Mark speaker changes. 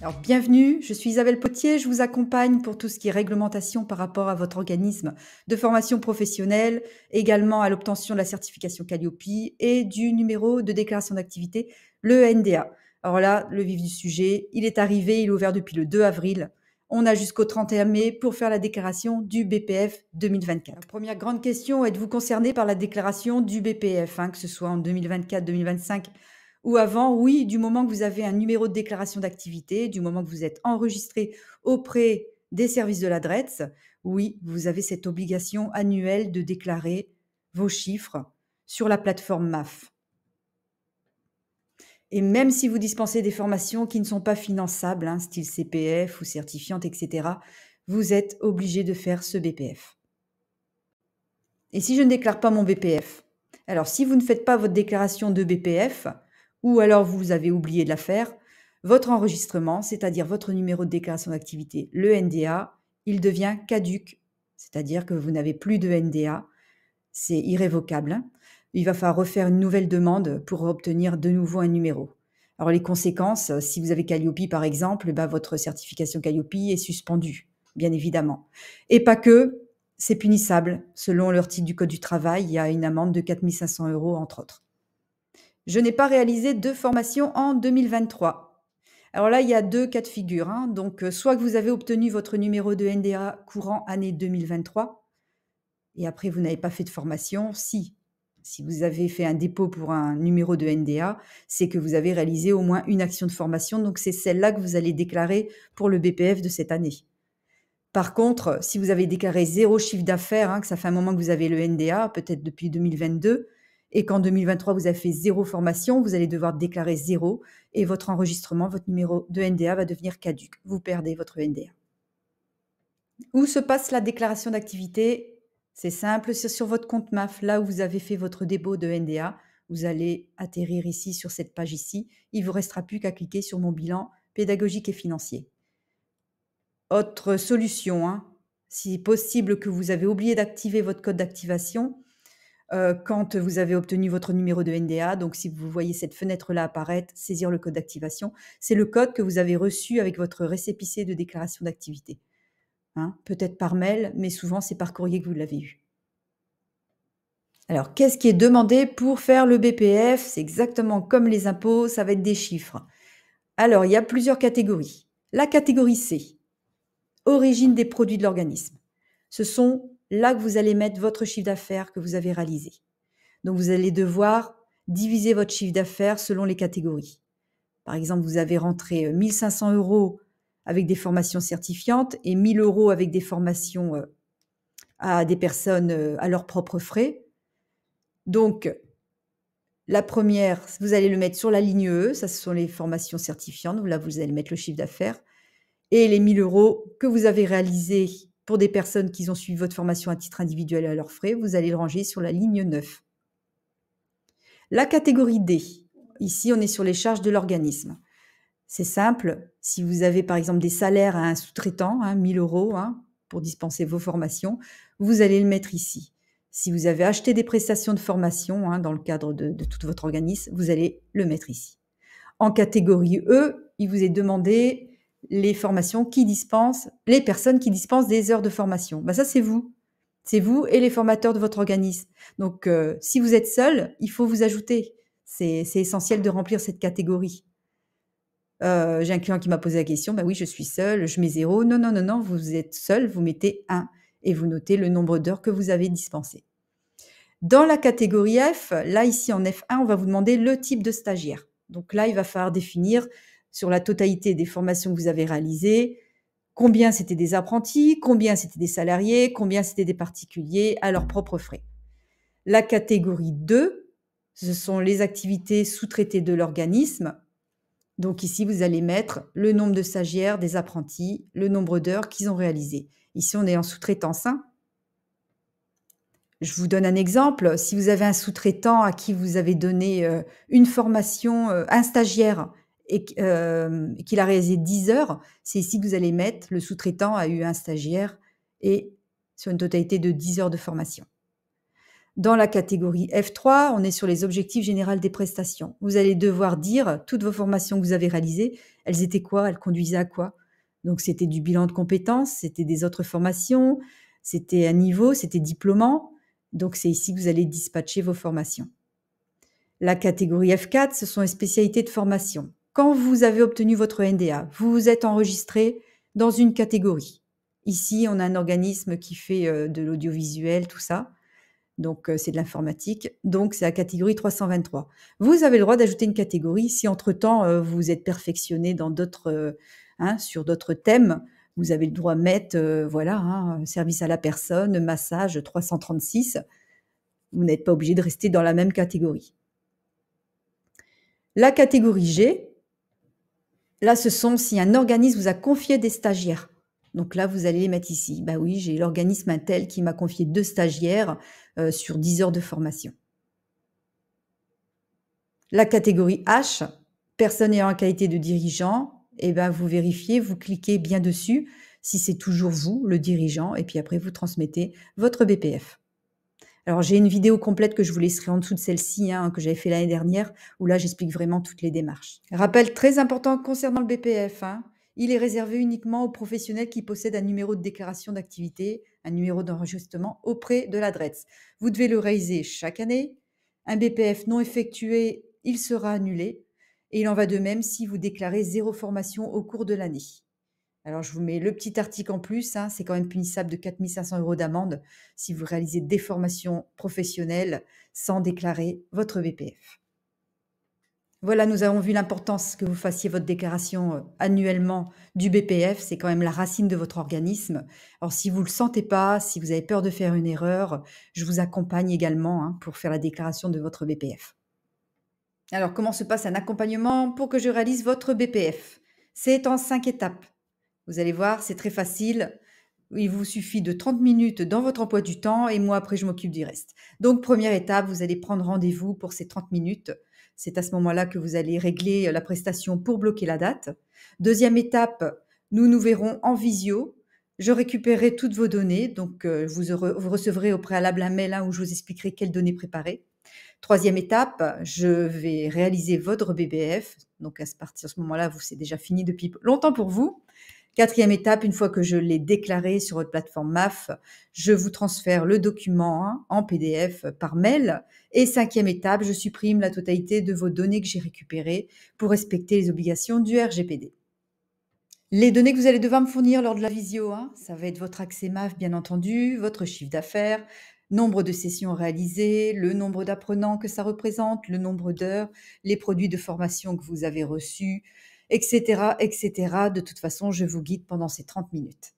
Speaker 1: Alors, bienvenue, je suis Isabelle Potier, je vous accompagne pour tout ce qui est réglementation par rapport à votre organisme de formation professionnelle, également à l'obtention de la certification Calliope et du numéro de déclaration d'activité, le NDA. Alors là, le vif du sujet, il est arrivé, il est ouvert depuis le 2 avril. On a jusqu'au 31 mai pour faire la déclaration du BPF 2024. Alors, première grande question, êtes-vous concerné par la déclaration du BPF, que ce soit en 2024, 2025 ou avant? Oui, du moment que vous avez un numéro de déclaration d'activité, du moment que vous êtes enregistré auprès des services de la DRETS, oui, vous avez cette obligation annuelle de déclarer vos chiffres sur la plateforme MAF. Et même si vous dispensez des formations qui ne sont pas finançables, style CPF ou certifiante, etc., vous êtes obligé de faire ce BPF. Et si je ne déclare pas mon BPF? Alors, si vous ne faites pas votre déclaration de BPF, ou alors vous avez oublié de la faire, votre enregistrement, c'est-à-dire votre numéro de déclaration d'activité, le NDA, il devient caduc, c'est-à-dire que vous n'avez plus de NDA, c'est irrévocable. Il va falloir refaire une nouvelle demande pour obtenir de nouveau un numéro. Alors les conséquences, si vous avez Calliope par exemple, votre certification Calliope est suspendue, bien évidemment. Et pas que, c'est punissable. Selon l'article du Code du travail, il y a une amende de 4 500 € entre autres. Je n'ai pas réalisé de formation en 2023. Alors là, il y a 2 cas de figure. Donc, soit que vous avez obtenu votre numéro de NDA courant année 2023 et après vous n'avez pas fait de formation. Si vous avez fait un dépôt pour un numéro de NDA, c'est que vous avez réalisé au moins une action de formation. Donc, c'est celle-là que vous allez déclarer pour le BPF de cette année. Par contre, si vous avez déclaré 0 chiffre d'affaires, que ça fait un moment que vous avez le NDA, peut-être depuis 2022, et qu'en 2023, vous avez fait 0 formation, vous allez devoir déclarer 0 et votre enregistrement, votre numéro de NDA va devenir caduc. Vous perdez votre NDA. Où se passe la déclaration d'activité? C'est simple, c'est sur votre compte MAF, là où vous avez fait votre dépôt de NDA. Vous allez atterrir ici sur cette page ici. Il ne vous restera plus qu'à cliquer sur mon bilan pédagogique et financier. Autre solution, si possible que vous avez oublié d'activer votre code d'activation quand vous avez obtenu votre numéro de NDA. Donc, si vous voyez cette fenêtre-là apparaître, saisir le code d'activation, c'est le code que vous avez reçu avec votre récépissé de déclaration d'activité. Peut-être par mail, mais souvent c'est par courrier que vous l'avez eu. Alors, qu'est-ce qui est demandé pour faire le BPF? C'est exactement comme les impôts, ça va être des chiffres. Alors, il y a plusieurs catégories. La catégorie C, origine des produits de l'organisme. Ce sont là que vous allez mettre votre chiffre d'affaires que vous avez réalisé. Donc, vous allez devoir diviser votre chiffre d'affaires selon les catégories. Par exemple, vous avez rentré 1 500 € avec des formations certifiantes et 1 000 € avec des formations à des personnes à leurs propres frais. Donc, la première, vous allez le mettre sur la ligne E, ça ce sont les formations certifiantes, là vous allez mettre le chiffre d'affaires. Et les 1 000 € que vous avez réalisés pour des personnes qui ont suivi votre formation à titre individuel à leurs frais, vous allez le ranger sur la ligne 9. La catégorie D, ici on est sur les charges de l'organisme. C'est simple, si vous avez par exemple des salaires à un sous-traitant, 1 000 € pour dispenser vos formations, vous allez le mettre ici. Si vous avez acheté des prestations de formation dans le cadre de tout votre organisme, vous allez le mettre ici. En catégorie E, il vous est demandé les formations qui dispensent, les personnes qui dispensent des heures de formation. Ça, c'est vous. C'est vous et les formateurs de votre organisme. Donc, si vous êtes seul, il faut vous ajouter. C'est essentiel de remplir cette catégorie. J'ai un client qui m'a posé la question, oui, je suis seul, je mets 0. Non, non, non, non, vous êtes seul, vous mettez 1 et vous notez le nombre d'heures que vous avez dispensées. Dans la catégorie F, là, ici en F1, on va vous demander le type de stagiaire. Donc là, il va falloir définir sur la totalité des formations que vous avez réalisées, combien c'était des apprentis, combien c'était des salariés, combien c'était des particuliers à leurs propres frais. La catégorie 2, ce sont les activités sous-traitées de l'organisme. Donc ici, vous allez mettre le nombre de stagiaires, des apprentis, le nombre d'heures qu'ils ont réalisées. Ici, on est en sous-traitance. Je vous donne un exemple. Si vous avez un sous-traitant à qui vous avez donné une formation, un stagiaire, et qu'il a réalisé 10 heures, c'est ici que vous allez mettre le sous-traitant a eu un stagiaire et sur une totalité de 10 heures de formation. Dans la catégorie F3, on est sur les objectifs généraux des prestations. Vous allez devoir dire toutes vos formations que vous avez réalisées elles étaient quoi? Elles conduisaient à quoi? Donc c'était du bilan de compétences, c'était des autres formations, c'était un niveau, c'était diplômant. Donc c'est ici que vous allez dispatcher vos formations. La catégorie F4, ce sont les spécialités de formation. Quand vous avez obtenu votre NDA, vous vous êtes enregistré dans une catégorie. Ici, on a un organisme qui fait de l'audiovisuel, tout ça. Donc, c'est de l'informatique. Donc, c'est la catégorie 323. Vous avez le droit d'ajouter une catégorie si entre-temps, vous vous êtes perfectionné dans d'autres, sur d'autres thèmes. Vous avez le droit de mettre, voilà, service à la personne, massage 336. Vous n'êtes pas obligé de rester dans la même catégorie. La catégorie G, là, ce sont si un organisme vous a confié des stagiaires. Donc là, vous allez les mettre ici. Bah oui, j'ai l'organisme untel qui m'a confié 2 stagiaires, sur 10 heures de formation. La catégorie H, personne ayant la qualité de dirigeant, et ben, vous vérifiez, vous cliquez bien dessus si c'est toujours vous, le dirigeant, et puis après vous transmettez votre BPF. Alors j'ai une vidéo complète que je vous laisserai en dessous de celle-ci, que j'avais fait l'année dernière, où là j'explique vraiment toutes les démarches. Rappel très important concernant le BPF, il est réservé uniquement aux professionnels qui possèdent un numéro de déclaration d'activité, un numéro d'enregistrement auprès de l'adresse. Vous devez le réaliser chaque année. Un BPF non effectué, il sera annulé. Et il en va de même si vous déclarez 0 formation au cours de l'année. Alors, je vous mets le petit article en plus, c'est quand même punissable de 4 500 € d'amende si vous réalisez des formations professionnelles sans déclarer votre BPF. Voilà, nous avons vu l'importance que vous fassiez votre déclaration annuellement du BPF. C'est quand même la racine de votre organisme. Alors, si vous ne le sentez pas, si vous avez peur de faire une erreur, je vous accompagne également pour faire la déclaration de votre BPF. Alors, comment se passe un accompagnement pour que je réalise votre BPF? C'est en 5 étapes. Vous allez voir, c'est très facile. Il vous suffit de 30 minutes dans votre emploi du temps et moi, après, je m'occupe du reste. Donc, première étape, vous allez prendre rendez-vous pour ces 30 minutes. C'est à ce moment-là que vous allez régler la prestation pour bloquer la date. Deuxième étape, nous nous verrons en visio. Je récupérerai toutes vos données. Donc, vous recevrez au préalable un mail où je vous expliquerai quelles données préparer. Troisième étape, je vais réaliser votre BPF. Donc, à partir de ce moment-là, c'est déjà fini depuis longtemps pour vous. Quatrième étape, une fois que je l'ai déclaré sur votre plateforme MAF, je vous transfère le document en PDF par mail. Et cinquième étape, je supprime la totalité de vos données que j'ai récupérées pour respecter les obligations du RGPD. Les données que vous allez devoir me fournir lors de la visio, ça va être votre accès MAF, bien entendu, votre chiffre d'affaires, nombre de sessions réalisées, le nombre d'apprenants que ça représente, le nombre d'heures, les produits de formation que vous avez reçus, etc., etc. De toute façon, je vous guide pendant ces 30 minutes.